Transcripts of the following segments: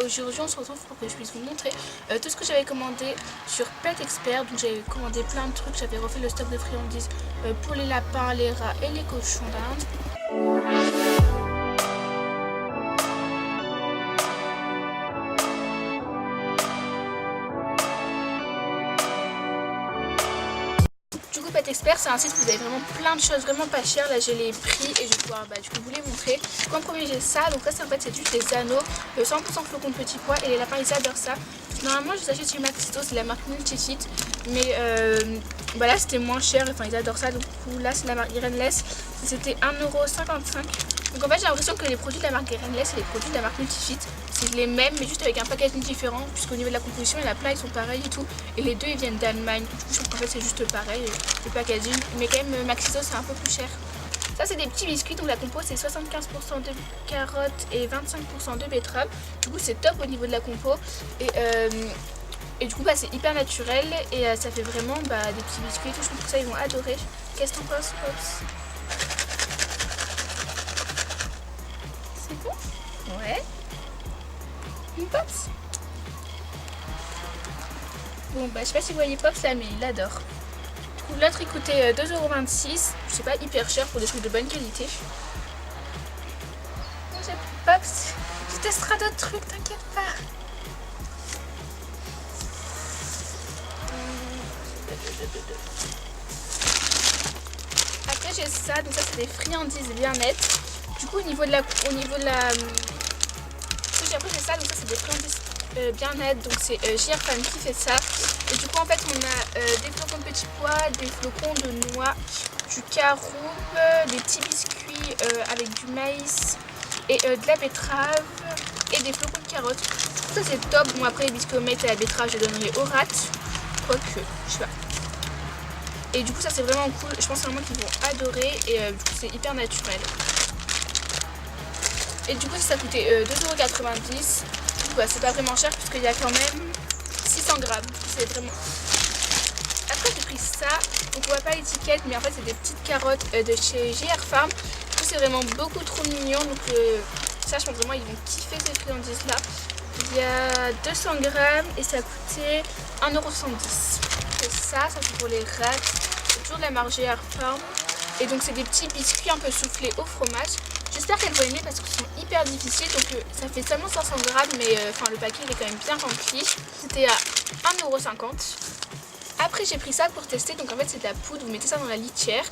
Aujourd'hui on se retrouve pour que je puisse vous montrer tout ce que j'avais commandé sur Pet Expert. Donc j'avais commandé plein de trucs, j'avais refait le stock de friandises pour les lapins, les rats et les cochons d'Inde. Du coup Pet Expert c'est un site où vous avez vraiment plein de choses vraiment pas chères. Là j'ai les prix et je vais pouvoir du coup vous les montrer. Comme premier j'ai ça, donc là c'est en fait c'est juste des anneaux 100% flocons de petits pois et les lapins ils adorent ça. Normalement je les achète chez Maxisto, c'est la marque Multifit, mais là c'était moins cher, enfin ils adorent ça. Donc là c'est la marque Guérenless, c'était 1,55 €. Donc en fait j'ai l'impression que les produits de la marque Guérenless et les produits de la marque Multifit c'est les mêmes mais juste avec un packaging différent, puisqu'au niveau de la composition il y en a plein, ils sont pareils et tout, et les deux ils viennent d'Allemagne. Du coup je trouve qu'en fait c'est juste pareil le packaging, mais quand même Maxisto c'est un peu plus cher. Ça c'est des petits biscuits, donc la compo c'est 75% de carottes et 25% de betterave. Du coup c'est top au niveau de la compo et du coup c'est hyper naturel et ça fait vraiment des petits biscuits et tout. Je trouve que ça ils vont adorer. Qu'est-ce que t'en penses, Pops? C'est bon? Ouais. Une Pops? Bon je sais pas si vous voyez Pops là, mais il adore. L'autre il coûtait 2,26 €, c'est pas hyper cher pour des trucs de bonne qualité. J'ai Pops, tu testeras d'autres trucs, t'inquiète pas. Après j'ai ça, donc ça c'est des friandises bien-être. Du coup au niveau de la après j'ai ça, donc ça c'est des friandises bien-être, donc c'est JR qui fait ça. Et du coup en fait on a des flocons de petits pois, des flocons de noix, du caroube, des petits biscuits avec du maïs et de la betterave et des flocons de carottes. Ça c'est top. Bon après les biscuits au maïs et la betterave je les donnerai aux rats, quoique je sais pas. Et du coup ça c'est vraiment cool, je pense vraiment qu'ils vont adorer et du coup c'est hyper naturel. Et du coup ça coûtait 2,90 €. C'est pas vraiment cher puisqu'il y a quand même 600 grammes. C'est vraiment... Après j'ai pris ça, donc on voit pas l'étiquette, mais en fait c'est des petites carottes de chez JR Farm. Du coup c'est vraiment beaucoup trop mignon, donc ça je pense vraiment ils vont kiffer ces friandises là. Il y a 200 grammes et ça coûtait 1,70 €. Et ça c'est pour les rats, c'est toujours de la marque JR Farm. Et donc c'est des petits biscuits un peu soufflés au fromage. J'espère qu'elle va aimer parce qu'ils sont hyper difficiles, donc ça fait seulement 500 grammes, mais le paquet il est quand même bien rempli. C'était à 1,50 €. Après j'ai pris ça pour tester, donc en fait c'est de la poudre, vous mettez ça dans la litière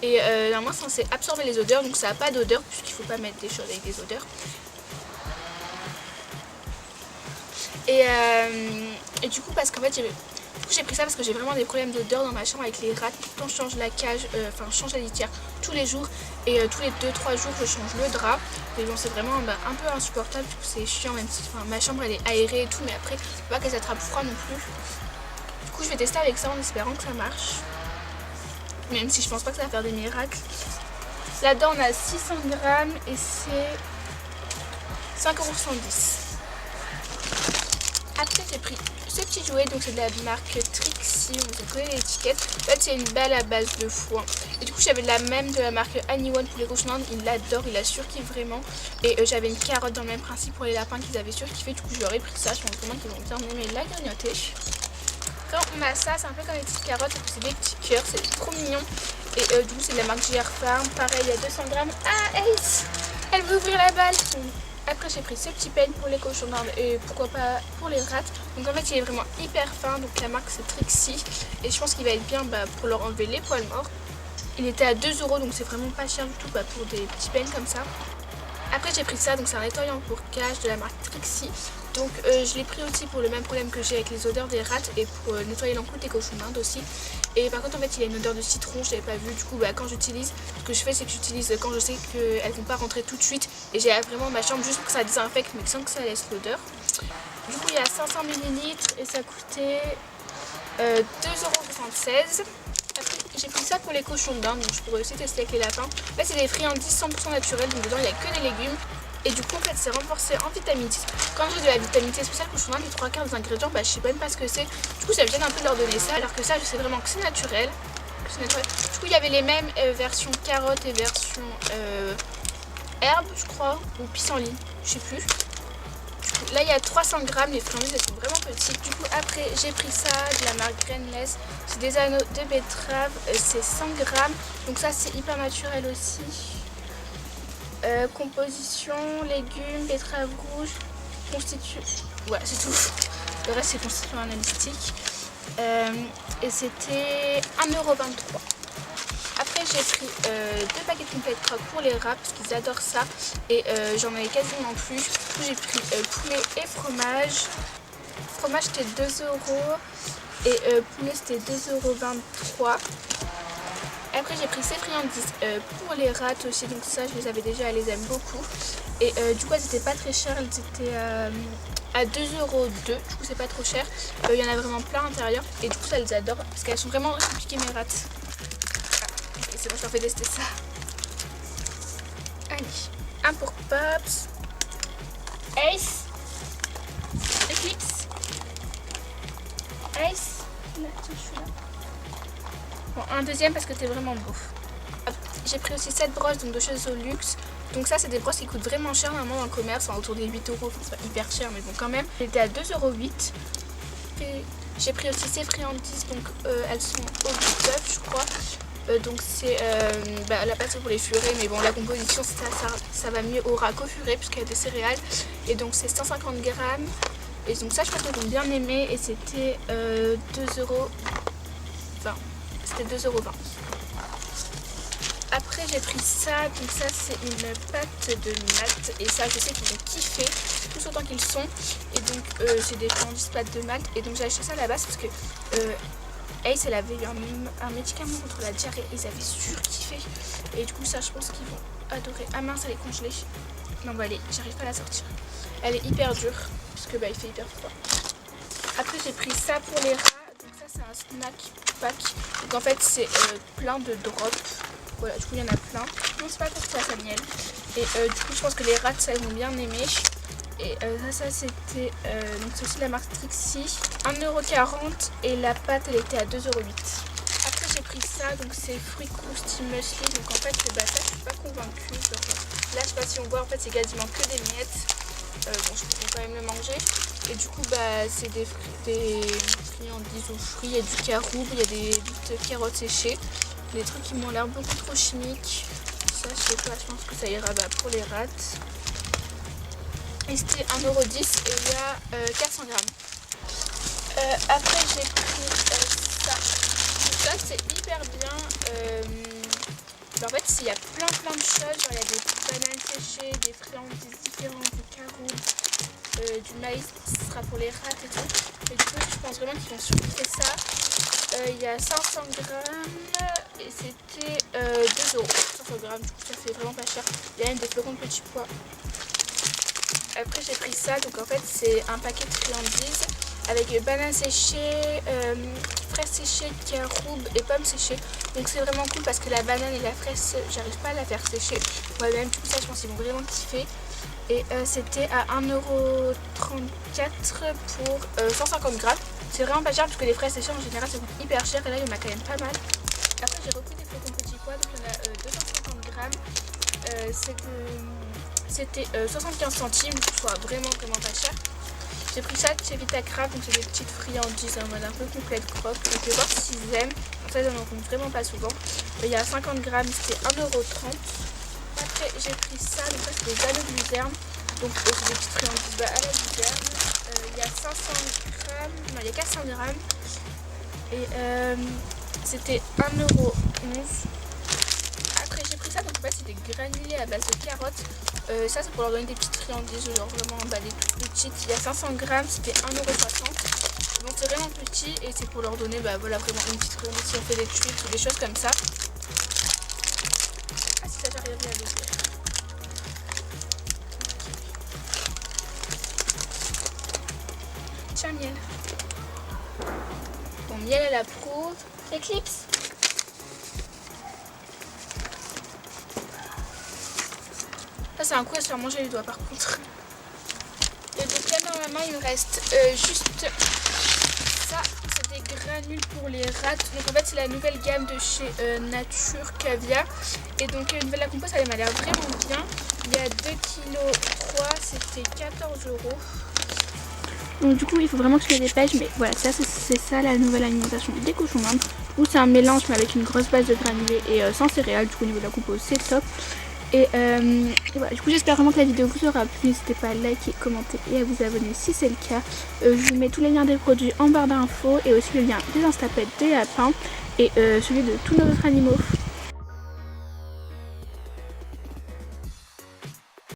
et normalement c'est censé absorber les odeurs, donc ça n'a pas d'odeur puisqu'il ne faut pas mettre des choses avec des odeurs. Et du coup parce qu'en fait j'ai pris ça parce que j'ai vraiment des problèmes d'odeur dans ma chambre avec les rats. Tout le temps je change la cage, je change la litière tous les jours et tous les 2-3 jours je change le drap. Et bon c'est vraiment un peu insupportable, c'est chiant même si ma chambre elle est aérée et tout, mais après faut pas qu'elle s'attrape froid non plus. Du coup je vais tester avec ça en espérant que ça marche, même si je pense pas que ça va faire des miracles. Là-dedans on a 600 grammes et c'est 5,70 €. Après j'ai pris ce petit jouet, donc c'est de la marque Trixie, vous connaissez l'étiquette. En fait c'est une balle à base de foin. Et du coup j'avais la même de la marque Anyone pour les cochons d'Inde, il l'adore, il a surkiffé vraiment. Et j'avais une carotte dans le même principe pour les lapins qu'ils avaient surkiffé, du coup je leur ai pris ça, je pense vraiment qu'ils vont bien aimer la grignoter. Quand on a ça, c'est un peu comme les petites carottes, c'est des petits cœurs, c'est trop mignon. Et du coup c'est de la marque JR Farm, pareil il y a 200 grammes. Ah Ace, elle veut ouvrir la balle. Après j'ai pris ce petit peigne pour les cochons d'Inde et pourquoi pas pour les rats. Donc en fait il est vraiment hyper fin, donc la marque c'est Trixie et je pense qu'il va être bien pour leur enlever les poils morts. Il était à 2 €, donc c'est vraiment pas cher du tout pour des petits peignes comme ça. Après j'ai pris ça, donc c'est un nettoyant pour cage de la marque Trixie. Donc je l'ai pris aussi pour le même problème que j'ai avec les odeurs des rats et pour nettoyer l'encroupe des cochons d'Inde aussi. Et par contre en fait il a une odeur de citron, je l'avais pas vu, du coup quand j'utilise, ce que je fais c'est que j'utilise quand je sais qu'elles vont pas rentrer tout de suite et j'ai vraiment ma chambre juste pour que ça désinfecte mais sans que ça laisse l'odeur. Du coup il y a 500 ml et ça coûtait 2,76 €. Après j'ai pris ça pour les cochons d'Inde, donc je pourrais aussi tester avec les lapins. Là c'est des friandises 100% naturelles, donc dedans il n'y a que des légumes. Et du coup en fait c'est renforcé en vitamine C. Quand j'ai de la vitamine C spéciale cochon d'Inde, les 3/4 des ingrédients, je sais même pas ce que c'est. Du coup ça me gêne un peu de leur donner ça, alors que ça je sais vraiment que c'est naturel. Du coup il y avait les mêmes versions carottes et version herbe je crois, ou pissenlit, je sais plus. là il y a 300 grammes, les friandises elles sont vraiment petites. Du coup après j'ai pris ça de la marque Grainless, c'est des anneaux de betterave, c'est 100 grammes, donc ça c'est hyper naturel aussi. Composition, légumes, betterave rouge, constituant, ouais c'est tout, le reste c'est constituant analytique, et c'était 1,23 €. Après j'ai pris 2 paquets de complètes croque pour les rats parce qu'ils adorent ça et j'en avais quasiment plus. Du coup j'ai pris poulet et fromage. Fromage c'était 2 € et poulet c'était 2,23 €. Après j'ai pris ces friandises pour les rats aussi, donc ça je les avais déjà, elles les aiment beaucoup. Et du coup elles étaient pas très chères, elles étaient à 2,02 €, du coup c'est pas trop cher. Il y en a vraiment plein à l'intérieur et du coup ça les adore parce qu'elles sont vraiment compliquées mes rats. C'est bon, je leur fais tester ça. Allez, un pour Pops. Ace. Eclipse. Ace. Là, tiens, je suis là. Bon, un deuxième parce que t'es vraiment beau. J'ai pris aussi 7 brosses donc de chez Zolux. Donc ça c'est des brosses qui coûtent vraiment cher normalement dans le commerce, enfin, autour des 8 €, enfin, c'est pas hyper cher mais bon quand même. J'étais à 2,08 €. J'ai pris aussi ces friandises, donc elles sont au bœuf je crois. Donc c'est la pâte pour les furets, mais bon la composition ça va mieux au rat qu'au furet puisqu'il y a des céréales. Et donc c'est 150 grammes. Et donc ça je pense qu'ils vont bien aimer et c'était 2,20 €. C'était 2,20 €. Après j'ai pris ça, donc ça c'est une pâte de maths et ça je sais qu'ils vont kiffer tous autant qu'ils sont. Et donc c'est des friandises pâtes de maths et donc j'ai acheté ça à la base parce que Ace elle avait eu un médicament contre la diarrhée, ils avaient surkiffé et du coup ça je pense qu'ils vont adorer. Ah mince elle est congelée, non bah allez j'arrive pas à la sortir, elle est hyper dure parce que il fait hyper froid. Après j'ai pris ça pour les rats, donc ça c'est un snack pack, donc en fait c'est plein de drops. Voilà, du coup il y en a plein. Non c'est pas pour ça, ça miel. Et du coup je pense que les rats ça ils vont bien aimer. Et ça c'était, donc c'est aussi la marque Trixie, 1,40 € et la pâte elle était à 2,08 €. Après j'ai pris ça, donc c'est fruits croustilles muesli, donc en fait ça je suis pas convaincue. Genre, là je sais pas si on voit, en fait c'est quasiment que des miettes. Bon je peux quand même le manger. Et du coup c'est des friandises aux fruits, il y a du caroube, il y a des carottes séchées. Des trucs qui m'ont l'air beaucoup trop chimiques. Ça je sais pas, je pense que ça ira pour les rats. Et c'était 1,10 € et il y a 400 grammes. Après j'ai pris ça. Donc ça c'est hyper bien. En fait il y a plein de choses. Genre, il y a des bananes séchées, des friandises différentes, du caroube, du maïs, ce sera pour les rats et tout. Et du coup je pense vraiment qu'ils vont surkiffer ça. Il y a 500 grammes et c'était 2 €. 500 grammes, du coup ça fait vraiment pas cher. Il y a même des flocons de petits pois. Après j'ai pris ça, donc en fait c'est un paquet de friandises avec bananes séchées, fraises séchées, caroube et pommes séchées. Donc c'est vraiment cool parce que la banane et la fraise j'arrive pas à la faire sécher. Ouais même du coup ça je pense qu'ils vont vraiment kiffer. Et c'était à 1,34 € pour 150 grammes. C'est vraiment pas cher parce que les fraises séchées en général ça coûte hyper cher et là il y en a quand même pas mal. Après j'ai repris des flocons de petits pois, donc il y en a 250 grammes. C'était 75 centimes, soit vraiment pas cher. J'ai pris ça de chez Vitacraft, donc c'est des petites friandises en mode un peu complète croque. Donc je vais voir s'ils aiment. En fait, j'en rencontre vraiment pas souvent. Il y a 50 grammes, c'était 1,30 €. Après, j'ai pris ça, donc ça c'est des anneaux de luzerne. Donc c'est des petites friandises à la luzerne. Il y a 500 grammes, non, il y a 400 grammes. Et c'était 1,11 €. Après j'ai pris ça, donc en fait c'est des granulés à base de carottes. Ça c'est pour leur donner des petites friandises, genre vraiment des toutes petites. Il y a 500 grammes, c'était 1,60 €. Donc c'est vraiment petit et c'est pour leur donner voilà, vraiment une petite friandise si on fait des trucs ou des choses comme ça. Ah si ça j'arrive à l'ouvrir. Tiens miel. Bon miel elle approuve. Eclipse. Ça c'est un coup à se faire manger les doigts par contre. Et donc là normalement il me reste juste ça, c'est des granules pour les rats. Donc en fait c'est la nouvelle gamme de chez Nature Caviar. Et donc la compost elle m'a l'air vraiment bien. Il y a 2,3 kg, c'était 14 €. Donc du coup il faut vraiment que je me dépêche, mais voilà, ça c'est ça la nouvelle alimentation des cochons d'Inde, où c'est un mélange mais avec une grosse base de granulés et sans céréales. Du coup au niveau de la compo c'est top. Et voilà, du coup j'espère vraiment que la vidéo vous aura plu. N'hésitez pas à liker, commenter et à vous abonner si c'est le cas. Je vous mets tous les liens des produits en barre d'infos et aussi le lien des instapets des lapins et celui de tous nos autres animaux.